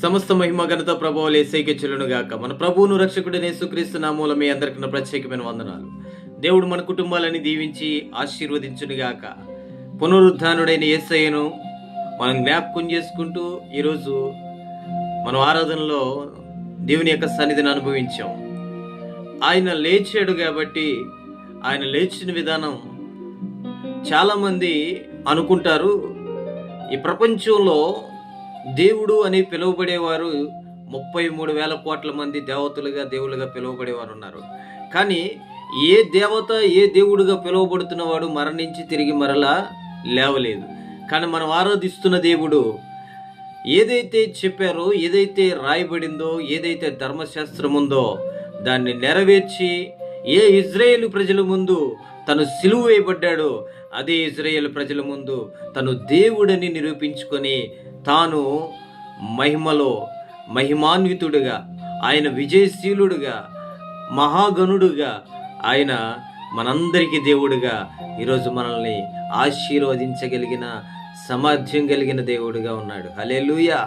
సమస్త మహిమ ఘనత ప్రభావాలు యేసయ్యకే చెల్లునుగాక. మన ప్రభువును రక్షకుడైన యేసుక్రీస్తు నామములో మీ అందరికీ నా ప్రత్యేకమైన వందనాలు. దేవుడు మన కుటుంబాలని దీవించి ఆశీర్వదించునుగాక. పునరుద్ధానుడైన యేసయ్యను మనం జ్ఞాపకం చేసుకుంటూ ఈరోజు మనం ఆరాధనలో దేవుని యొక్క సన్నిధిని అనుభవించాం. ఆయన లేచాడు కాబట్టి ఆయన లేచిన విధానం చాలామంది అనుకుంటారు, ఈ ప్రపంచంలో దేవుడు అని పిలువబడేవారు 33,000 కోట్ల మంది దేవతలుగా దేవులుగా పిలువబడేవారు ఉన్నారు. కానీ ఏ దేవత ఏ దేవుడుగా పిలువబడుతున్నవాడు మరణించి తిరిగి మరలా లేవలేదు. కానీ మనం ఆరాధిస్తున్న దేవుడు ఏదైతే చెప్పారో, ఏదైతే రాయబడిందో, ఏదైతే ధర్మశాస్త్రం ఉందో దాన్ని నెరవేర్చి ఏ ఇజ్రాయేలు ప్రజల ముందు తను సిలువ వేయబడ్డాడో అదే ఇజ్రాయేలు ప్రజల ముందు తను దేవుడని నిరూపించుకొని తాను మహిమలో మహిమాన్వితుడుగా, ఆయన విజయశీలుడుగా, మహాగణుడుగా, ఆయన మనందరికీ దేవుడుగా ఈరోజు మనల్ని ఆశీర్వదించగలిగిన సామర్థ్యం కలిగిన దేవుడుగా ఉన్నాడు. హల్లెలూయా.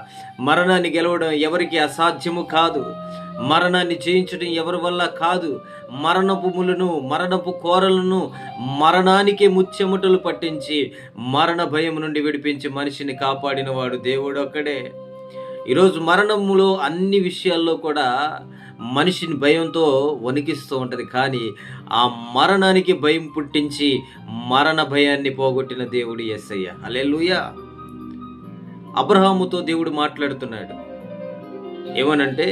మరణాన్ని గెలవడం ఎవరికి అసాధ్యము కాదు. మరణాన్ని జయించడం ఎవరి వల్ల కాదు. మరణపు కోరలను మరణానికే ముచ్చెమటలు పట్టించి మరణ భయం నుండి విడిపించి మనిషిని కాపాడిన వాడు దేవుడు ఒక్కడే. ఈరోజు మరణములో అన్ని విషయాల్లో కూడా మనిషిని భయంతో వణికిస్తూ ఉంటుంది. కానీ ఆ మరణానికి భయం పుట్టించి మరణ భయాన్ని పోగొట్టిన దేవుడు యేసయ్య. హల్లెలూయా. అబ్రహాముతో దేవుడు మాట్లాడుతున్నాడు. ఏమనంటే,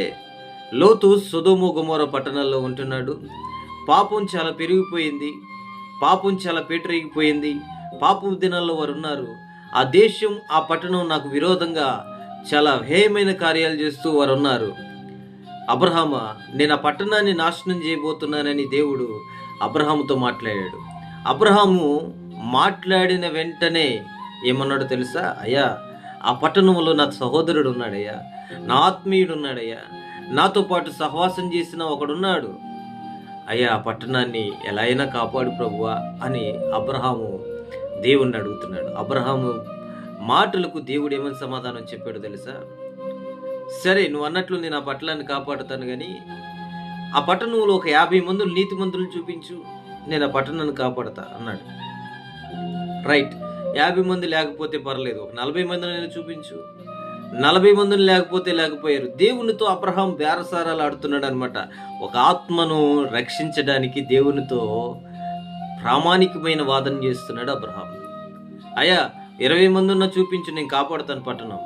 లోతు సొదొమ గొమొర్రా పట్టణాల్లో ఉంటున్నాడు. పాపం చాలా పెరిగిపోయింది, పాపం చాలా పేటరేగిపోయింది, పాపం దినాల్లో వారు ఉన్నారు. ఆ దేశం, ఆ పట్టణం నాకు విరోధంగా చాలా హేయమైన కార్యాలు చేస్తూ వారు ఉన్నారు. అబ్రహామా, నేను ఆ పట్టణాన్ని నాశనం చేయబోతున్నానని దేవుడు అబ్రహాముతో మాట్లాడాడు. అబ్రహాము మాట్లాడిన వెంటనే ఏమన్నాడో తెలుసా? అయ్యా, ఆ పట్టణంలో నా సహోదరుడు ఉన్నాడయ్యా, నా ఆత్మీయుడు ఉన్నాడయ్యా, నాతో పాటు సహవాసం చేసిన ఒకడున్నాడు అయ్యా, ఆ పట్టణాన్ని ఎలా అయినా కాపాడు ప్రభువా అని అబ్రహాము దేవుణ్ణి అడుగుతున్నాడు. అబ్రహాము మాటలకు దేవుడు ఏమని సమాధానం చెప్పాడు తెలుసా? సరే, నువ్వు అన్నట్లు నేను ఆ పట్టణాన్ని కాపాడుతాను, కానీ ఆ పట్టణంలో ఒక 50 మందులు నీతిమంతులు చూపించు, నేను ఆ పట్టణాన్ని కాపాడుతా అన్నాడు. రైట్, 50 మంది లేకపోతే పర్లేదు, ఒక 40 మందిని నేను చూపించు. 40 మందిని లేకపోయారు. దేవునితో అబ్రహాం బేరసారాలు ఆడుతున్నాడు అనమాట. ఒక ఆత్మను రక్షించడానికి దేవునితో ప్రామాణికమైన వాదన చేస్తున్నాడు అబ్రహాం. అయ్యా, 20 మంది ఉన్న చూపించు, నేను కాపాడుతాను పట్టణం.